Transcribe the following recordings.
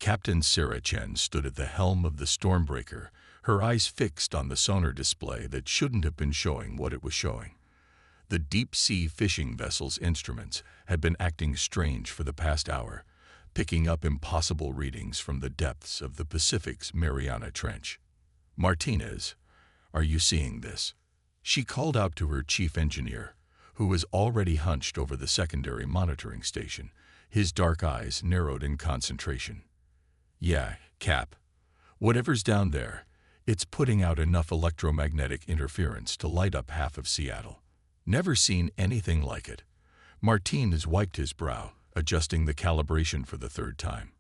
Captain Sarah Chen stood at the helm of the Stormbreaker, her eyes fixed on the sonar display that shouldn't have been showing what it was showing. The deep-sea fishing vessel's instruments had been acting strange for the past hour, picking up impossible readings from the depths of the Pacific's Mariana Trench. "Martinez, are you seeing this?" She called out to her chief engineer, who was already hunched over the secondary monitoring station, his dark eyes narrowed in concentration. "Yeah, Cap. Whatever's down there, it's putting out enough electromagnetic interference to light up half of Seattle. Never seen anything like it." Martinez wiped his brow, adjusting the calibration for the third time.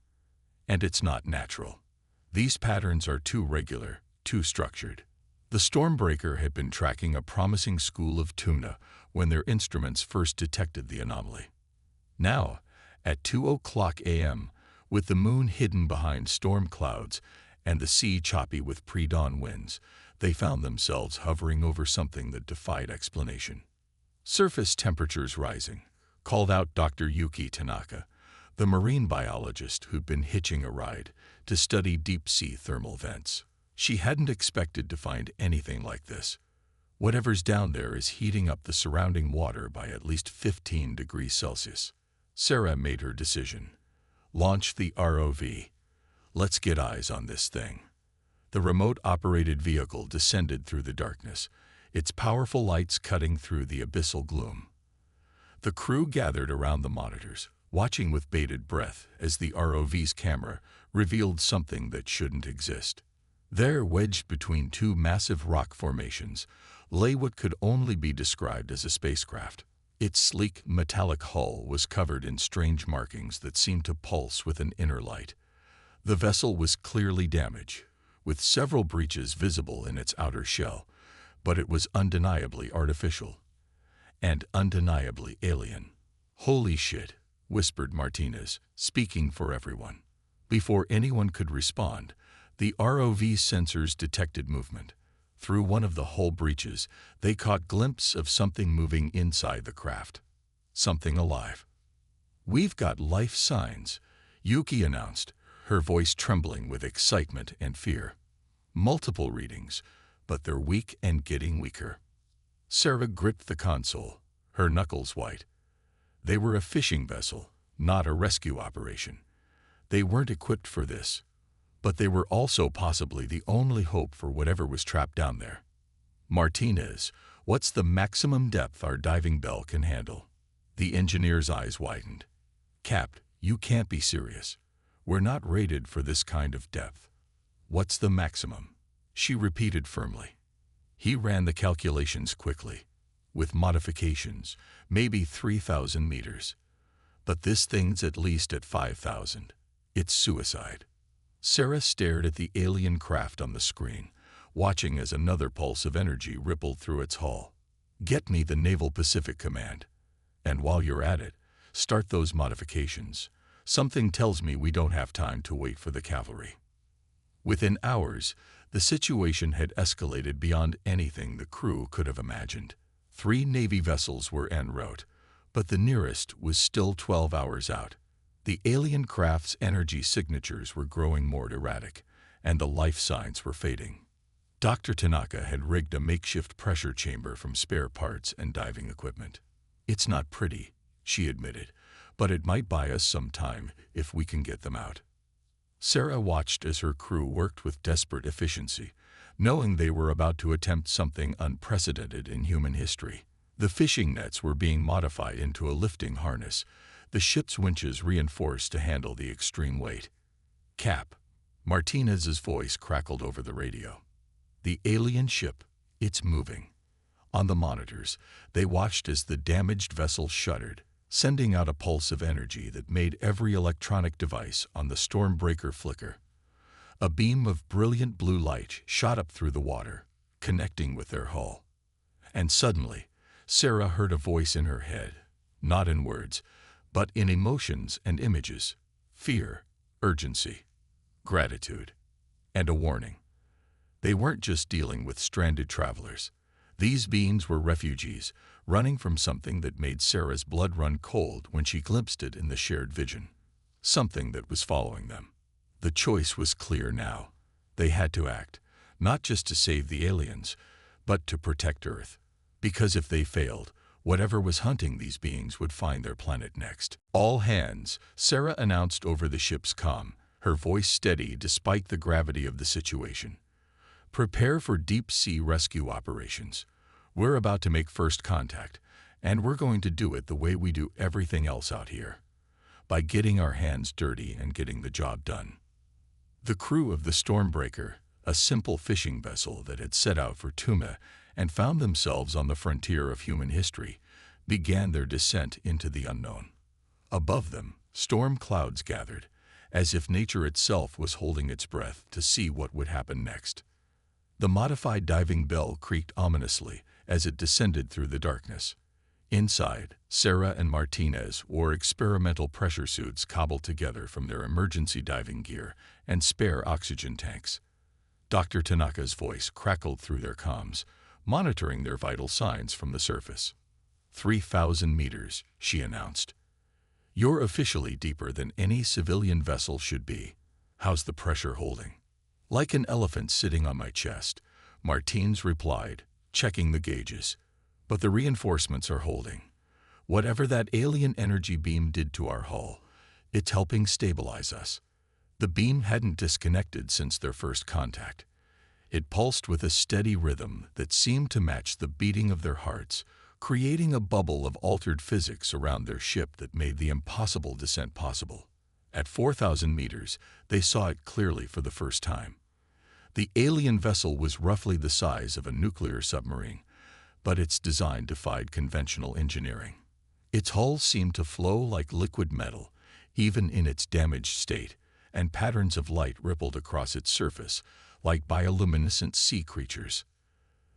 "And it's not natural. These patterns are too regular, too structured." The Stormbreaker had been tracking a promising school of tuna when their instruments first detected the anomaly. Now, at 2:00 a.m., with the moon hidden behind storm clouds and the sea choppy with pre-dawn winds, they found themselves hovering over something that defied explanation. "Surface temperatures rising," called out Dr. Yuki Tanaka, the marine biologist who'd been hitching a ride to study deep-sea thermal vents. She hadn't expected to find anything like this. Whatever's down there is heating up the surrounding water by at least 15 degrees Celsius. Sarah made her decision. "Launch the ROV. Let's get eyes on this thing." The remote-operated vehicle descended through the darkness, its powerful lights cutting through the abyssal gloom. The crew gathered around the monitors, watching with bated breath as the ROV's camera revealed something that shouldn't exist. There, wedged between two massive rock formations, lay what could only be described as a spacecraft. Its sleek, metallic hull was covered in strange markings that seemed to pulse with an inner light. The vessel was clearly damaged, with several breaches visible in its outer shell, but it was undeniably artificial. And undeniably alien. "Holy shit," whispered Martinez, speaking for everyone. Before anyone could respond, the ROV's sensors detected movement. Through one of the hull breaches, they caught glimpses of something moving inside the craft. Something alive. "We've got life signs," Yuki announced, her voice trembling with excitement and fear. "Multiple readings, but they're weak and getting weaker." Sarah gripped the console, her knuckles white. They were a fishing vessel, not a rescue operation. They weren't equipped for this, but they were also possibly the only hope for whatever was trapped down there. "Martinez, what's the maximum depth our diving bell can handle?" The engineer's eyes widened. "Cap, you can't be serious. We're not rated for this kind of depth." "What's the maximum?" she repeated firmly. He ran the calculations quickly. With modifications, maybe 3,000 meters. But this thing's at least at 5,000. It's suicide. Sarah stared at the alien craft on the screen, watching as another pulse of energy rippled through its hull. "Get me the Naval Pacific Command. And while you're at it, start those modifications. Something tells me we don't have time to wait for the cavalry." Within hours, the situation had escalated beyond anything the crew could have imagined. 3 Navy vessels were en route, but the nearest was still 12 hours out. The alien craft's energy signatures were growing more erratic, and the life signs were fading. Dr. Tanaka had rigged a makeshift pressure chamber from spare parts and diving equipment. "It's not pretty," she admitted, "but it might buy us some time if we can get them out." Sarah watched as her crew worked with desperate efficiency, knowing they were about to attempt something unprecedented in human history. The fishing nets were being modified into a lifting harness, the ship's winches reinforced to handle the extreme weight. "Cap," Martinez's voice crackled over the radio. "The alien ship, it's moving." On the monitors, they watched as the damaged vessel shuddered, sending out a pulse of energy that made every electronic device on the Stormbreaker flicker. A beam of brilliant blue light shot up through the water, connecting with their hull. And suddenly, Sarah heard a voice in her head, not in words, but in emotions and images: fear, urgency, gratitude, and a warning. They weren't just dealing with stranded travelers. These beings were refugees, running from something that made Sarah's blood run cold when she glimpsed it in the shared vision. Something that was following them. The choice was clear now. They had to act, not just to save the aliens, but to protect Earth. Because if they failed, whatever was hunting these beings would find their planet next. "All hands," Sarah announced over the ship's comm, her voice steady despite the gravity of the situation. "Prepare for deep-sea rescue operations. We're about to make first contact, and we're going to do it the way we do everything else out here, by getting our hands dirty and getting the job done." The crew of the Stormbreaker, a simple fishing vessel that had set out for Tuma and found themselves on the frontier of human history, began their descent into the unknown. Above them, storm clouds gathered, as if nature itself was holding its breath to see what would happen next. The modified diving bell creaked ominously as it descended through the darkness. Inside, Sarah and Martinez wore experimental pressure suits cobbled together from their emergency diving gear and spare oxygen tanks. Dr. Tanaka's voice crackled through their comms, monitoring their vital signs from the surface. 3,000 meters, she announced. "You're officially deeper than any civilian vessel should be. How's the pressure holding?" "Like an elephant sitting on my chest," Martins replied, checking the gauges. "But the reinforcements are holding. Whatever that alien energy beam did to our hull, it's helping stabilize us." The beam hadn't disconnected since their first contact. It pulsed with a steady rhythm that seemed to match the beating of their hearts, creating a bubble of altered physics around their ship that made the impossible descent possible. At 4,000 meters, they saw it clearly for the first time. The alien vessel was roughly the size of a nuclear submarine, but its design defied conventional engineering. Its hull seemed to flow like liquid metal, even in its damaged state, and patterns of light rippled across its surface, like bioluminescent sea creatures.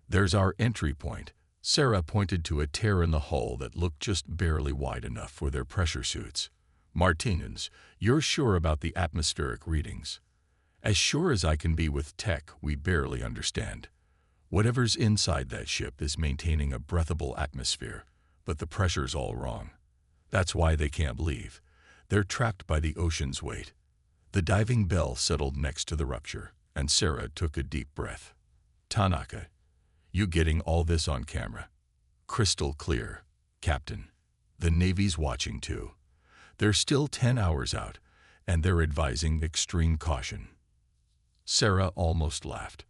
"There's our entry point." Sarah pointed to a tear in the hull that looked just barely wide enough for their pressure suits. "Martinez, you're sure about the atmospheric readings?" "As sure as I can be with tech we barely understand. Whatever's inside that ship is maintaining a breathable atmosphere, but the pressure's all wrong. That's why they can't leave. They're trapped by the ocean's weight." The diving bell settled next to the rupture, and Sarah took a deep breath. "Tanaka, you getting all this on camera?" "Crystal clear, Captain. The Navy's watching too. They're still 10 hours out, and they're advising extreme caution." Sarah almost laughed.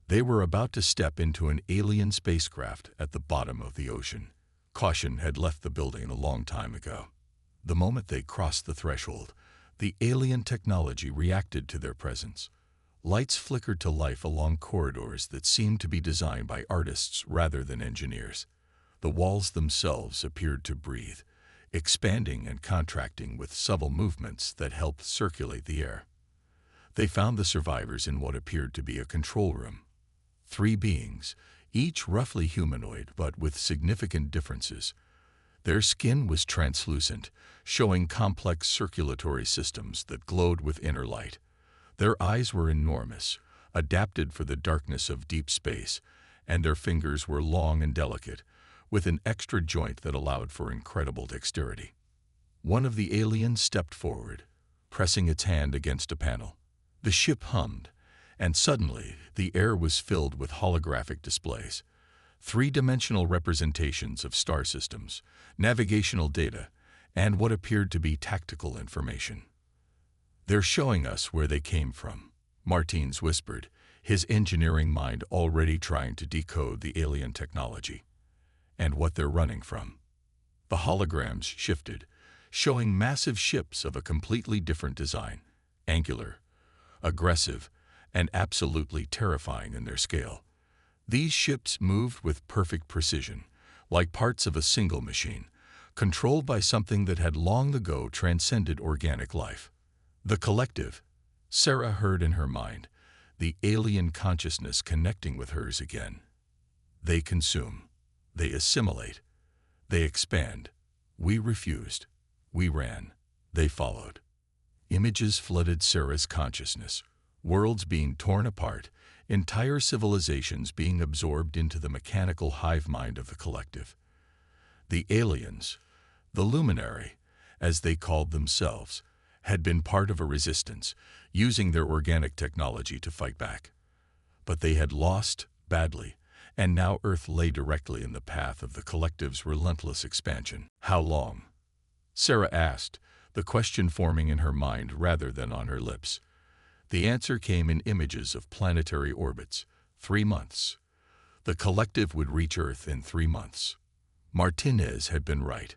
They were about to step into an alien spacecraft at the bottom of the ocean. Caution had left the building a long time ago. The moment they crossed the threshold, the alien technology reacted to their presence. Lights flickered to life along corridors that seemed to be designed by artists rather than engineers. The walls themselves appeared to breathe, expanding and contracting with subtle movements that helped circulate the air. They found the survivors in what appeared to be a control room. 3 beings, each roughly humanoid but with significant differences. Their skin was translucent, showing complex circulatory systems that glowed with inner light. Their eyes were enormous, adapted for the darkness of deep space, and their fingers were long and delicate, with an extra joint that allowed for incredible dexterity. One of the aliens stepped forward, pressing its hand against a panel. The ship hummed, and suddenly the air was filled with holographic displays. 3-dimensional representations of star systems, navigational data, and what appeared to be tactical information. "They're showing us where they came from," Martins whispered, his engineering mind already trying to decode the alien technology. "And what they're running from." The holograms shifted, showing massive ships of a completely different design, angular, aggressive, and absolutely terrifying in their scale. These ships moved with perfect precision, like parts of a single machine, controlled by something that had long ago transcended organic life. The collective, Sarah heard in her mind, the alien consciousness connecting with hers again. They consume, they assimilate, they expand. We refused, we ran, they followed. Images flooded Sarah's consciousness, worlds being torn apart, entire civilizations being absorbed into the mechanical hive mind of the collective. The aliens, the luminary, as they called themselves, had been part of a resistance, using their organic technology to fight back. But they had lost badly, and now Earth lay directly in the path of the collective's relentless expansion. How long? Sarah asked, the question forming in her mind rather than on her lips. The answer came in images of planetary orbits. 3 months. The collective would reach Earth in 3 months. Martinez had been right.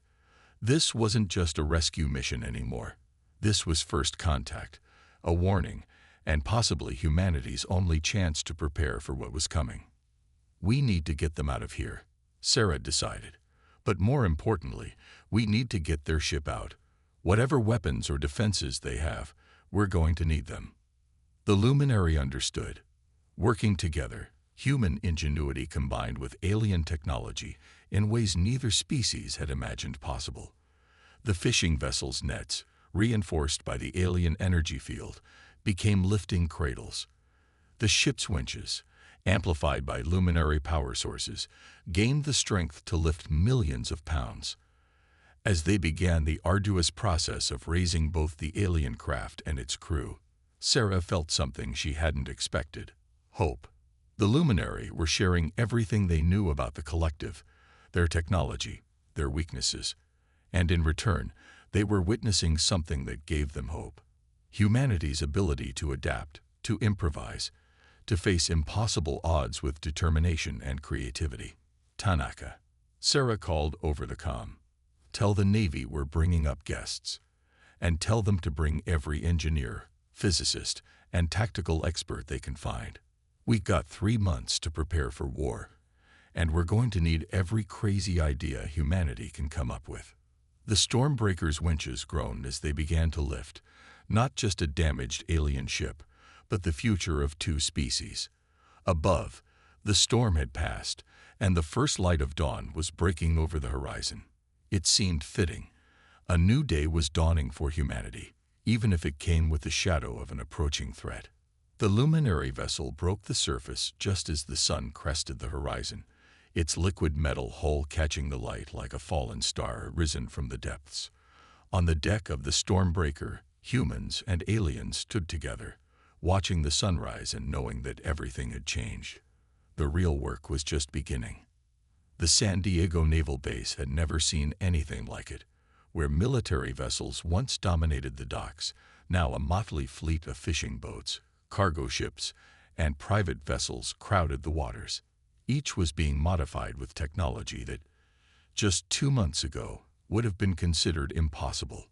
This wasn't just a rescue mission anymore. This was first contact, a warning, and possibly humanity's only chance to prepare for what was coming. We need to get them out of here, Sarah decided. But more importantly, we need to get their ship out. Whatever weapons or defenses they have, we're going to need them. The luminary understood. Working together, human ingenuity combined with alien technology in ways neither species had imagined possible. The fishing vessel's nets, reinforced by the alien energy field, became lifting cradles. The ship's winches, amplified by luminary power sources, gained the strength to lift millions of pounds. As they began the arduous process of raising both the alien craft and its crew, Sarah felt something she hadn't expected: hope. The luminary were sharing everything they knew about the collective, their technology, their weaknesses, and in return, they were witnessing something that gave them hope. Humanity's ability to adapt, to improvise, to face impossible odds with determination and creativity. Tanaka. Sarah called over the comm. Tell the Navy we're bringing up guests. And tell them to bring every engineer, physicist, and tactical expert they can find. We've got 3 months to prepare for war, and we're going to need every crazy idea humanity can come up with. The Stormbreaker's winches groaned as they began to lift, not just a damaged alien ship, but the future of 2 species. Above, the storm had passed, and the first light of dawn was breaking over the horizon. It seemed fitting. A new day was dawning for humanity, even if it came with the shadow of an approaching threat. The luminary vessel broke the surface just as the sun crested the horizon, its liquid metal hull catching the light like a fallen star risen from the depths. On the deck of the Stormbreaker, humans and aliens stood together, watching the sunrise and knowing that everything had changed. The real work was just beginning. The San Diego Naval Base had never seen anything like it. Where military vessels once dominated the docks, now a motley fleet of fishing boats, cargo ships, and private vessels crowded the waters. Each was being modified with technology that, just 2 months ago, would have been considered impossible.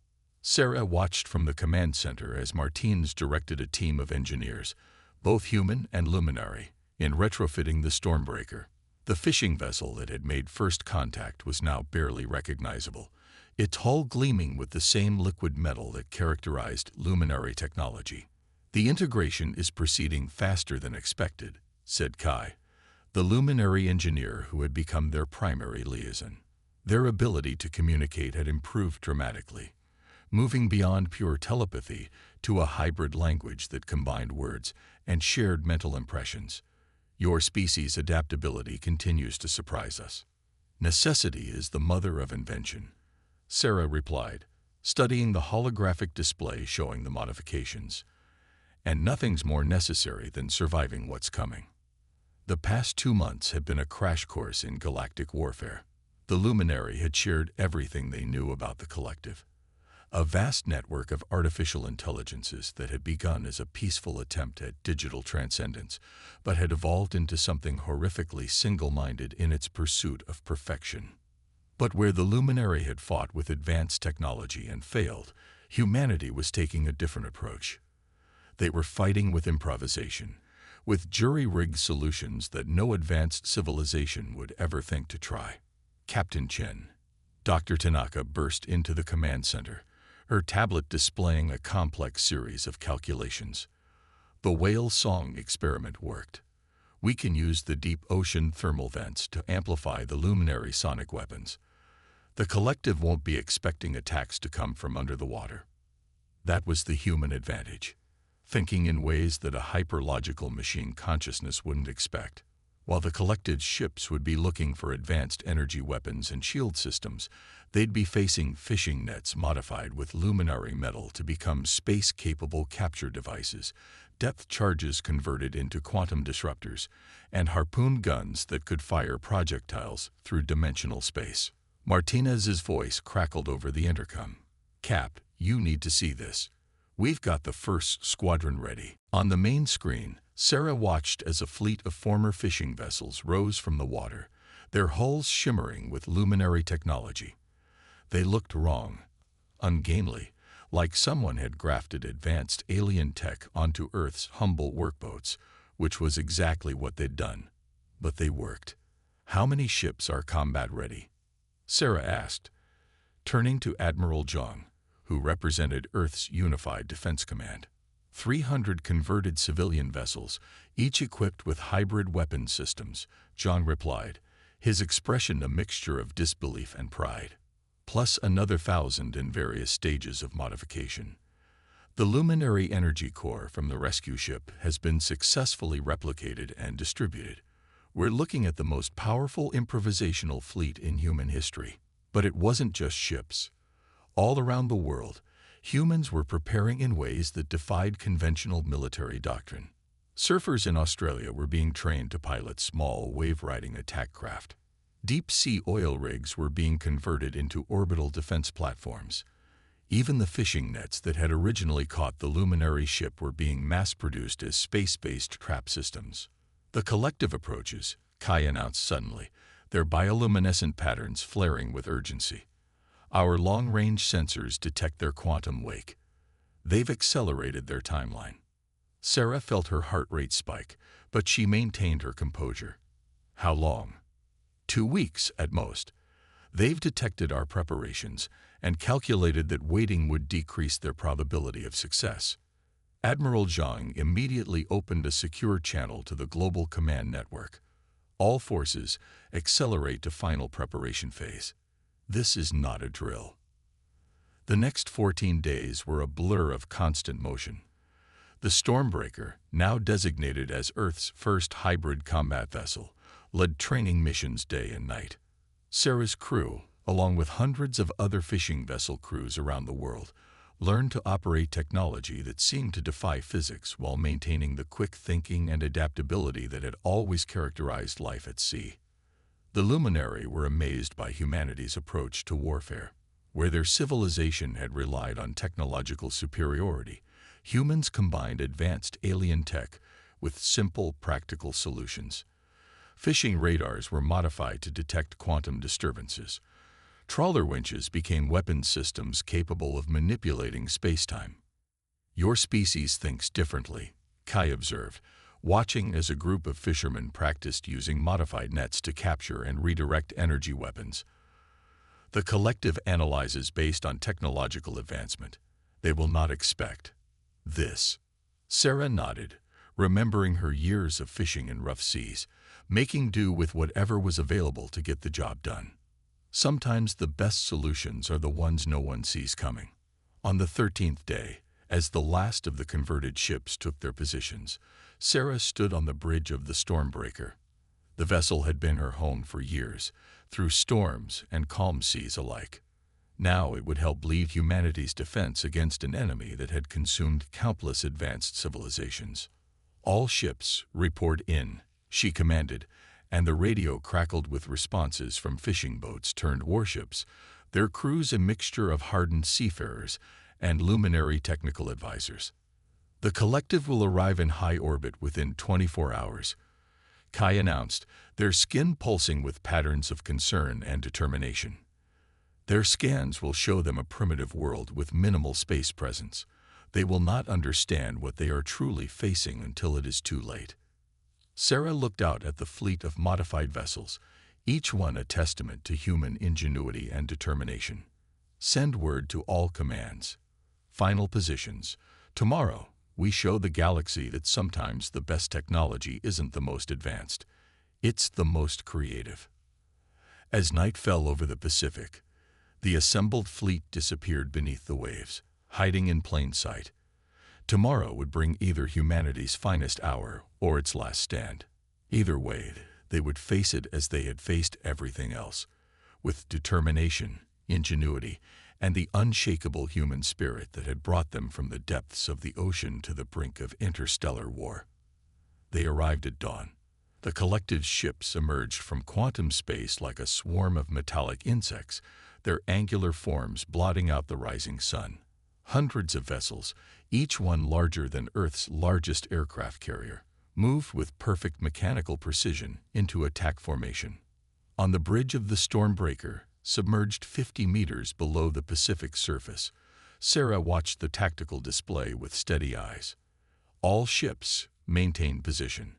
Sarah watched from the command center as Martinez directed a team of engineers, both human and luminary, in retrofitting the Stormbreaker. The fishing vessel that had made first contact was now barely recognizable, its hull gleaming with the same liquid metal that characterized luminary technology. The integration is proceeding faster than expected, said Kai, the luminary engineer who had become their primary liaison. Their ability to communicate had improved dramatically, moving beyond pure telepathy to a hybrid language that combined words and shared mental impressions. Your species' adaptability continues to surprise us. Necessity is the mother of invention, Sarah replied, studying the holographic display showing the modifications. And nothing's more necessary than surviving what's coming. The past 2 months had been a crash course in galactic warfare. The luminary had shared everything they knew about the collective. A vast network of artificial intelligences that had begun as a peaceful attempt at digital transcendence, but had evolved into something horrifically single-minded in its pursuit of perfection. But where the luminary had fought with advanced technology and failed, humanity was taking a different approach. They were fighting with improvisation, with jury-rigged solutions that no advanced civilization would ever think to try. Captain Chen. Dr. Tanaka burst into the command center, her tablet displaying a complex series of calculations. The whale song experiment worked. We can use the deep ocean thermal vents to amplify the luminary sonic weapons. The collective won't be expecting attacks to come from under the water. That was the human advantage, thinking in ways that a hyperlogical machine consciousness wouldn't expect. While the collected ships would be looking for advanced energy weapons and shield systems, they'd be facing fishing nets modified with luminary metal to become space-capable capture devices, depth charges converted into quantum disruptors, and harpoon guns that could fire projectiles through dimensional space. Martinez's voice crackled over the intercom. "Cap, you need to see this. We've got the first squadron ready." On the main screen, Sarah watched as a fleet of former fishing vessels rose from the water, their hulls shimmering with luminary technology. They looked wrong, ungainly, like someone had grafted advanced alien tech onto Earth's humble workboats, which was exactly what they'd done. But they worked. "How many ships are combat-ready?" Sarah asked, turning to Admiral Zhang, who represented Earth's Unified Defense Command. 300 converted civilian vessels, each equipped with hybrid weapon systems, Zhang replied, his expression a mixture of disbelief and pride. Plus another 1,000 in various stages of modification. The luminary energy core from the rescue ship has been successfully replicated and distributed. We're looking at the most powerful improvisational fleet in human history. But it wasn't just ships. All around the world, humans were preparing in ways that defied conventional military doctrine. Surfers in Australia were being trained to pilot small, wave-riding attack craft. Deep-sea oil rigs were being converted into orbital defense platforms. Even the fishing nets that had originally caught the luminary ship were being mass-produced as space-based trap systems. The collective approaches, Kai announced suddenly, their bioluminescent patterns flaring with urgency. Our long-range sensors detect their quantum wake. They've accelerated their timeline. Sarah felt her heart rate spike, but she maintained her composure. How long? 2 weeks at most. They've detected our preparations and calculated that waiting would decrease their probability of success. Admiral Zhang immediately opened a secure channel to the global command network. All forces accelerate to final preparation phase. This is not a drill. The next 14 days were a blur of constant motion. The Stormbreaker, now designated as Earth's first hybrid combat vessel, led training missions day and night. Sarah's crew, along with hundreds of other fishing vessel crews around the world, learned to operate technology that seemed to defy physics while maintaining the quick thinking and adaptability that had always characterized life at sea. The Luminary were amazed by humanity's approach to warfare. Where their civilization had relied on technological superiority, humans combined advanced alien tech with simple, practical solutions. Fishing radars were modified to detect quantum disturbances. Trawler winches became weapons systems capable of manipulating space-time. "Your species thinks differently," Kai observed, watching as a group of fishermen practiced using modified nets to capture and redirect energy weapons. "The collective analyzes based on technological advancement. They will not expect this." Sarah nodded, remembering her years of fishing in rough seas, making do with whatever was available to get the job done. Sometimes the best solutions are the ones no one sees coming. On the 13th day, as the last of the converted ships took their positions, Sarah stood on the bridge of the Stormbreaker. The vessel had been her home for years, through storms and calm seas alike. Now it would help lead humanity's defense against an enemy that had consumed countless advanced civilizations. "All ships, report in," she commanded, and the radio crackled with responses from fishing boats turned warships, their crews a mixture of hardened seafarers and luminary technical advisors. "The collective will arrive in high orbit within 24 hours. Kai announced, their skin pulsing with patterns of concern and determination. Their scans will show them a primitive world with minimal space presence. They will not understand what they are truly facing until it is too late. Sarah looked out at the fleet of modified vessels, each one a testament to human ingenuity and determination. Send word to all commands. Final positions. Tomorrow, we show the galaxy that sometimes the best technology isn't the most advanced. It's the most creative. As night fell over the Pacific, the assembled fleet disappeared beneath the waves, hiding in plain sight. Tomorrow would bring either humanity's finest hour or its last stand. Either way, They would face it as they had faced everything else, with determination, ingenuity, and the unshakable human spirit that had brought them from the depths of the ocean to the brink of interstellar war. They arrived at dawn. The collective's ships emerged from quantum space like a swarm of metallic insects, their angular forms blotting out the rising sun. Hundreds of vessels, each one larger than Earth's largest aircraft carrier, moved with perfect mechanical precision into attack formation. On the bridge of the Stormbreaker, submerged 50 meters below the Pacific surface, Sarah watched the tactical display with steady eyes. All ships maintain position.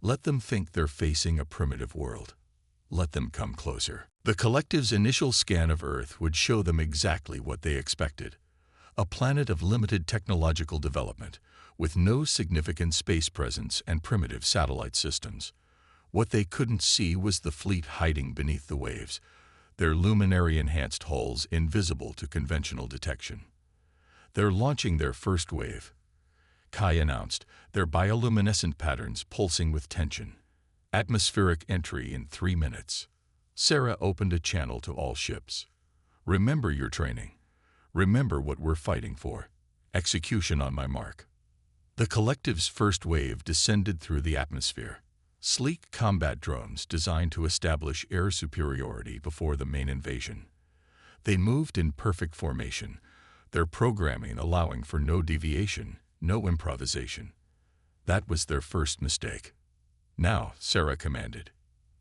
Let them think they're facing a primitive world. Let them come closer. The collective's initial scan of Earth would show them exactly what they expected. A planet of limited technological development, with no significant space presence and primitive satellite systems. What they couldn't see was the fleet hiding beneath the waves, their luminary-enhanced hulls invisible to conventional detection. They're launching their first wave, Kai announced, their bioluminescent patterns pulsing with tension. Atmospheric entry in 3 minutes. Sarah opened a channel to all ships. Remember your training. Remember what we're fighting for. Execution on my mark. The collective's first wave descended through the atmosphere. Sleek combat drones designed to establish air superiority before the main invasion. They moved in perfect formation, their programming allowing for no deviation, no improvisation. That was their first mistake. Now, Sarah commanded.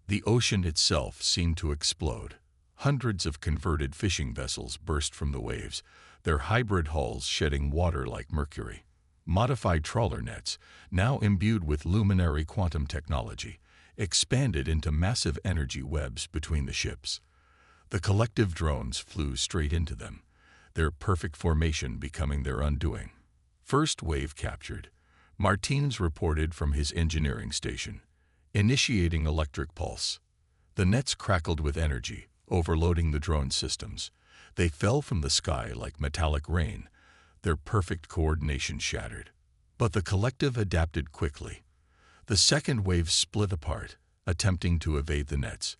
The ocean itself seemed to explode. Hundreds of converted fishing vessels burst from the waves, their hybrid hulls shedding water like mercury. Modified trawler nets, now imbued with luminary quantum technology, expanded into massive energy webs between the ships. The collective drones flew straight into them, their perfect formation becoming their undoing. First wave captured. Martins reported from his engineering station, initiating electric pulse. The nets crackled with energy, overloading the drone systems. They fell from the sky like metallic rain, their perfect coordination shattered. But the collective adapted quickly. The second wave split apart, attempting to evade the nets.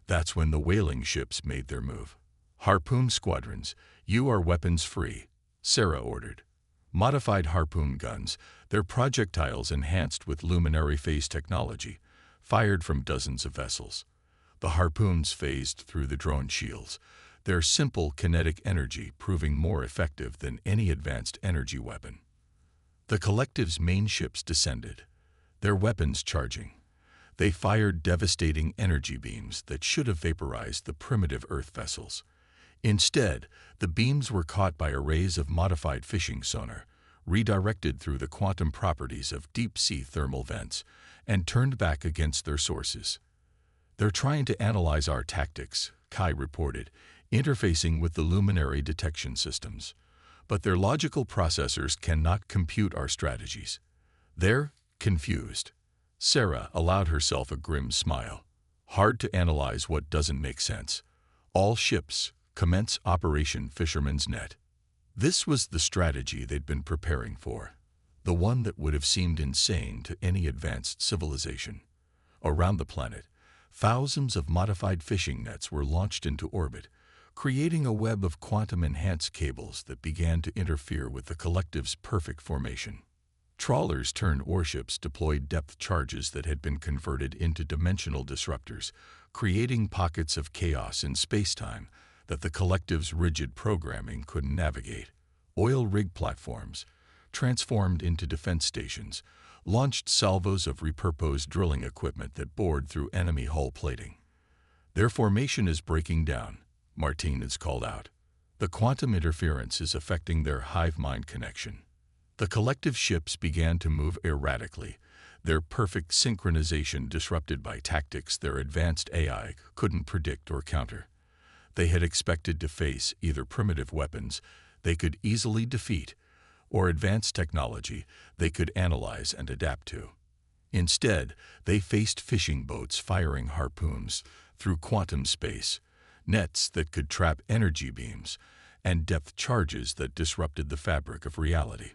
That's when the whaling ships made their move. Harpoon squadrons, you are weapons free, Sarah ordered. Modified harpoon guns, their projectiles enhanced with luminary phase technology, fired from dozens of vessels. The harpoons phased through the drone shields, their simple kinetic energy proving more effective than any advanced energy weapon. The collective's main ships descended, their weapons charging. They fired devastating energy beams that should have vaporized the primitive Earth vessels. Instead, the beams were caught by arrays of modified fishing sonar, redirected through the quantum properties of deep-sea thermal vents, and turned back against their sources. They're trying to analyze our tactics, Kai reported, interfacing with the luminary detection systems. But their logical processors cannot compute our strategies. They're confused. Sarah allowed herself a grim smile. Hard to analyze what doesn't make sense. All ships, commence Operation Fisherman's Net. This was the strategy they'd been preparing for, the one that would have seemed insane to any advanced civilization. Around the planet, thousands of modified fishing nets were launched into orbit, creating a web of quantum-enhanced cables that began to interfere with the collective's perfect formation. Trawlers turned warships deployed depth charges that had been converted into dimensional disruptors, creating pockets of chaos in space-time that the collective's rigid programming couldn't navigate. Oil rig platforms, transformed into defense stations, launched salvos of repurposed drilling equipment that bored through enemy hull plating. Their formation is breaking down, Martinez called out. The quantum interference is affecting their hive-mind connection. The collective ships began to move erratically, their perfect synchronization disrupted by tactics their advanced AI couldn't predict or counter. They had expected to face either primitive weapons they could easily defeat or advanced technology they could analyze and adapt to. Instead, they faced fishing boats firing harpoons through quantum space, nets that could trap energy beams, and depth charges that disrupted the fabric of reality.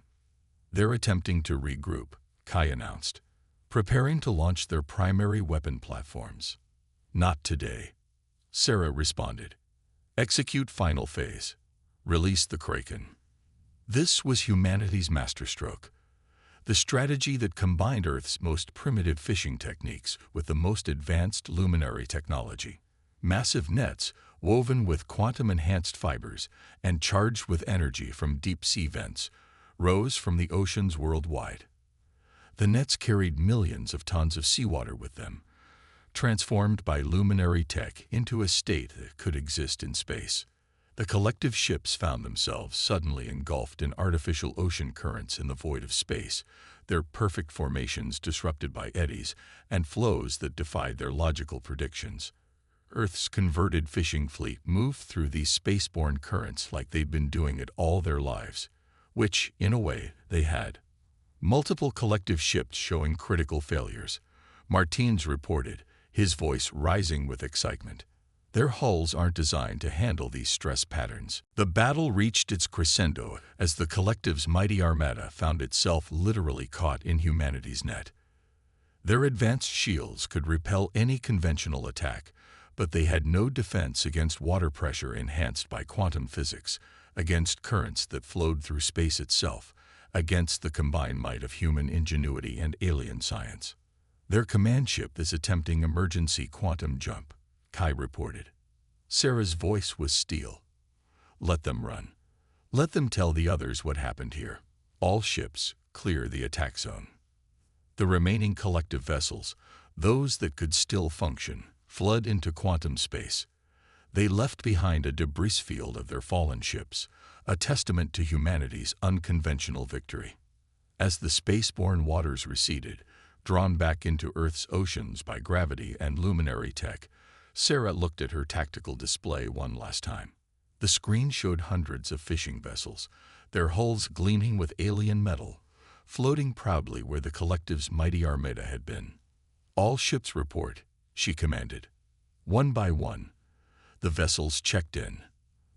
They're attempting to regroup, Kai announced. preparing to launch their primary weapon platforms. "Not today," Sarah responded. "Execute final phase. Release the Kraken." This was humanity's masterstroke. The strategy that combined Earth's most primitive fishing techniques with the most advanced luminary technology. Massive nets, woven with quantum-enhanced fibers and charged with energy from deep-sea vents, rose from the oceans worldwide. The nets carried millions of tons of seawater with them, transformed by luminary tech into a state that could exist in space. The collective ships found themselves suddenly engulfed in artificial ocean currents in the void of space, their perfect formations disrupted by eddies and flows that defied their logical predictions. Earth's converted fishing fleet moved through these spaceborne currents like they'd been doing it all their lives, which, in a way, they had. Multiple collective ships showing critical failures. Martins reported, his voice rising with excitement. Their hulls aren't designed to handle these stress patterns. The battle reached its crescendo as the collective's mighty armada found itself literally caught in humanity's net. Their advanced shields could repel any conventional attack, but they had no defense against water pressure enhanced by quantum physics, against currents that flowed through space itself, against the combined might of human ingenuity and alien science. "Their command ship is attempting emergency quantum jump," Kai reported. Sarah's voice was steel. "Let them run. Let them tell the others what happened here. All ships, clear the attack zone." The remaining collective vessels, those that could still function, flood into quantum space. They left behind a debris field of their fallen ships, a testament to humanity's unconventional victory. As the spaceborne waters receded, drawn back into Earth's oceans by gravity and luminary tech, Sarah looked at her tactical display one last time. The screen showed hundreds of fishing vessels, their hulls gleaming with alien metal, floating proudly where the collective's mighty armada had been. "All ships report," she commanded. One by one, the vessels checked in.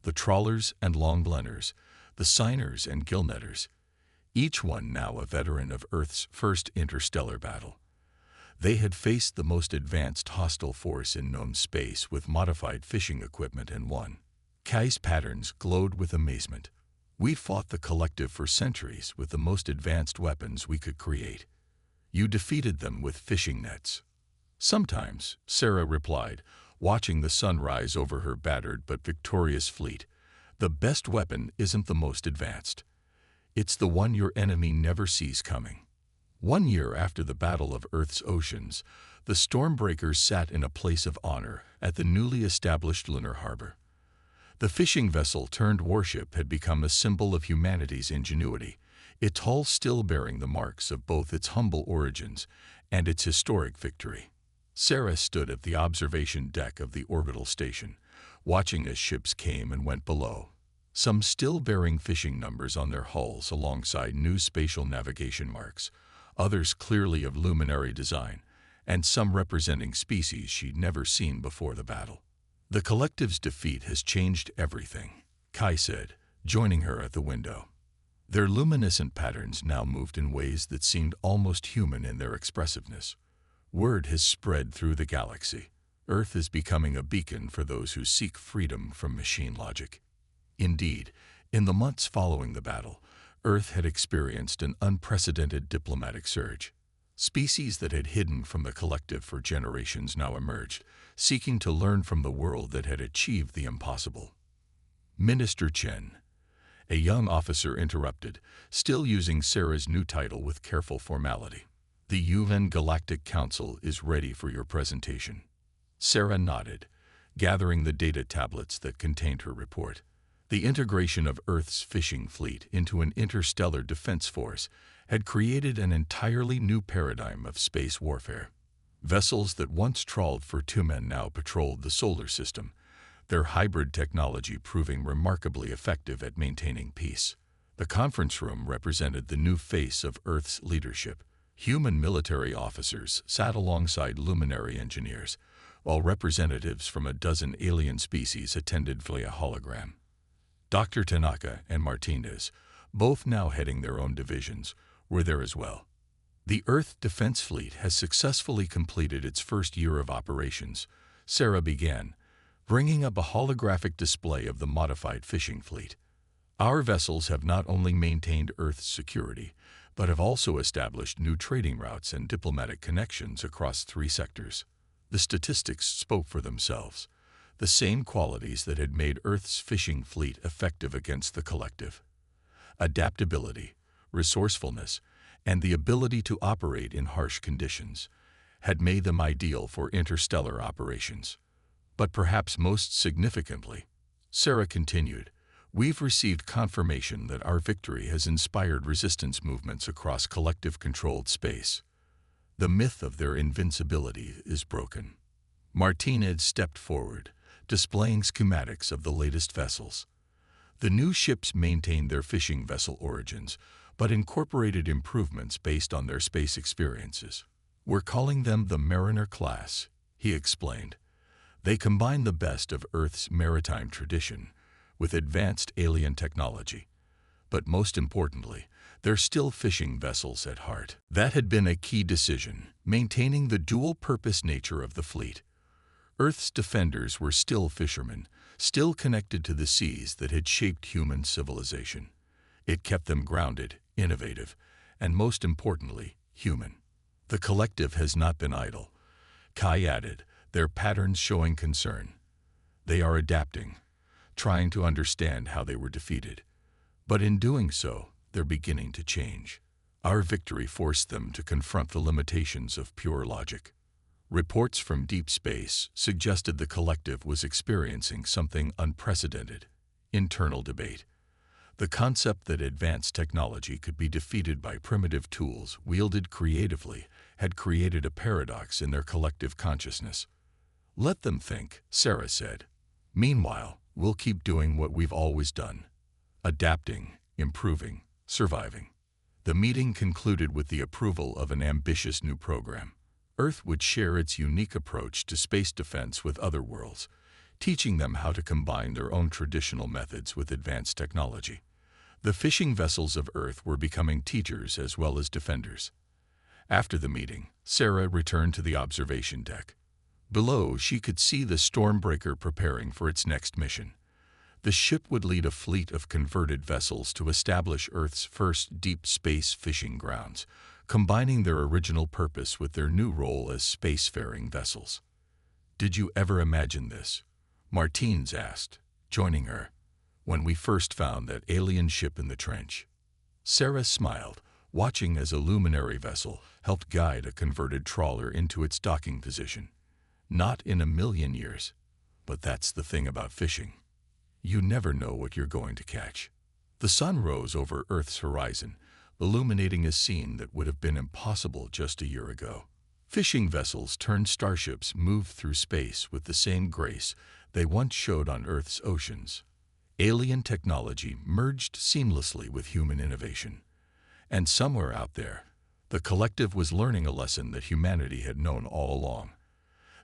The trawlers and longbleners, the signers and gillnetters, each one now a veteran of Earth's first interstellar battle. They had faced the most advanced hostile force in known space with modified fishing equipment and won. Kai's patterns glowed with amazement. "We fought the collective for centuries with the most advanced weapons we could create. You defeated them with fishing nets." "Sometimes," Sarah replied, watching the sun rise over her battered but victorious fleet, "the best weapon isn't the most advanced. It's the one your enemy never sees coming." 1 year after the Battle of Earth's Oceans, the Stormbreakers sat in a place of honor at the newly established lunar harbor. The fishing vessel turned warship had become a symbol of humanity's ingenuity, its hull still bearing the marks of both its humble origins and its historic victory. Sarah stood at the observation deck of the orbital station, watching as ships came and went below, some still bearing fishing numbers on their hulls alongside new spatial navigation marks, others clearly of luminary design, and some representing species she'd never seen before the battle. "The collective's defeat has changed everything," Kai said, joining her at the window. Their luminescent patterns now moved in ways that seemed almost human in their expressiveness. "Word has spread through the galaxy. Earth is becoming a beacon for those who seek freedom from machine logic." Indeed, in the months following the battle, Earth had experienced an unprecedented diplomatic surge. Species that had hidden from the collective for generations now emerged, seeking to learn from the world that had achieved the impossible. "Minister Chen," a young officer interrupted, still using Sarah's new title with careful formality. "The UN Galactic Council is ready for your presentation." Sarah nodded, gathering the data tablets that contained her report. The integration of Earth's fishing fleet into an interstellar defense force had created an entirely new paradigm of space warfare. Vessels that once trawled for 2 men now patrolled the solar system, their hybrid technology proving remarkably effective at maintaining peace. The conference room represented the new face of Earth's leadership. Human military officers sat alongside luminary engineers, while representatives from a dozen alien species attended via hologram. Dr. Tanaka and Martinez, both now heading their own divisions, were there as well. The Earth Defense Fleet has successfully completed its first year of operations, Sarah began, bringing up a holographic display of the modified fishing fleet. Our vessels have not only maintained Earth's security, but have also established new trading routes and diplomatic connections across 3 sectors. The statistics spoke for themselves, the same qualities that had made Earth's fishing fleet effective against the collective. Adaptability, resourcefulness, and the ability to operate in harsh conditions had made them ideal for interstellar operations. But perhaps most significantly, Sarah continued, we've received confirmation that our victory has inspired resistance movements across collective-controlled space. The myth of their invincibility is broken. Martinez stepped forward, displaying schematics of the latest vessels. The new ships maintained their fishing vessel origins, but incorporated improvements based on their space experiences. We're calling them the Mariner class, he explained. They combine the best of Earth's maritime tradition with advanced alien technology. But most importantly, they're still fishing vessels at heart. That had been a key decision, maintaining the dual-purpose nature of the fleet. Earth's defenders were still fishermen, still connected to the seas that had shaped human civilization. It kept them grounded, innovative, and most importantly, human. The collective has not been idle. Kai added, their patterns showing concern. They are adapting, trying to understand how they were defeated. But in doing so, they're beginning to change. Our victory forced them to confront the limitations of pure logic. Reports from deep space suggested the collective was experiencing something unprecedented: internal debate. The concept that advanced technology could be defeated by primitive tools wielded creatively had created a paradox in their collective consciousness. Let them think, Sarah said. Meanwhile, we'll keep doing what we've always done: adapting, improving, surviving. The meeting concluded with the approval of an ambitious new program. Earth would share its unique approach to space defense with other worlds, teaching them how to combine their own traditional methods with advanced technology. The fishing vessels of Earth were becoming teachers as well as defenders. After the meeting, Sarah returned to the observation deck. Below, she could see the Stormbreaker preparing for its next mission. The ship would lead a fleet of converted vessels to establish Earth's first deep space fishing grounds, combining their original purpose with their new role as spacefaring vessels. Did you ever imagine this? Martinez asked, joining her. When we first found that alien ship in the trench. Sarah smiled, watching as a luminary vessel helped guide a converted trawler into its docking position. Not in a million years. But that's the thing about fishing. You never know what you're going to catch. The sun rose over Earth's horizon, illuminating a scene that would have been impossible just a year ago. Fishing vessels turned starships moved through space with the same grace they once showed on Earth's oceans. Alien technology merged seamlessly with human innovation. And somewhere out there, the collective was learning a lesson that humanity had known all along.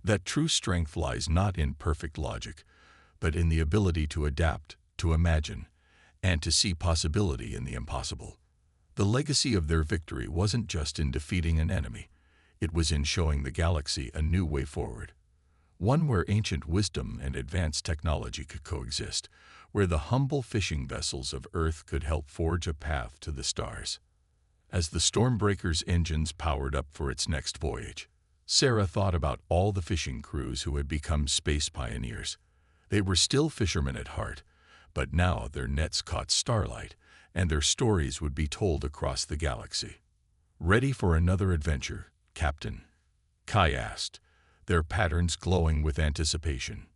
That true strength lies not in perfect logic, but in the ability to adapt, to imagine, and to see possibility in the impossible. The legacy of their victory wasn't just in defeating an enemy. It was in showing the galaxy a new way forward. One where ancient wisdom and advanced technology could coexist, where the humble fishing vessels of Earth could help forge a path to the stars. As the Stormbreaker's engines powered up for its next voyage, Sarah thought about all the fishing crews who had become space pioneers. They were still fishermen at heart, but now their nets caught starlight, and their stories would be told across the galaxy. Ready for another adventure, Captain? Kai asked, their patterns glowing with anticipation.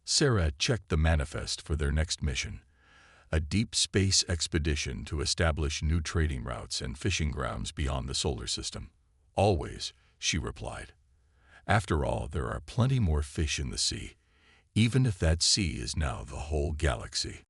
Sarah checked the manifest for their next mission, a deep space expedition to establish new trading routes and fishing grounds beyond the solar system. Always, she replied. After all, there are plenty more fish in the sea, even if that sea is now the whole galaxy.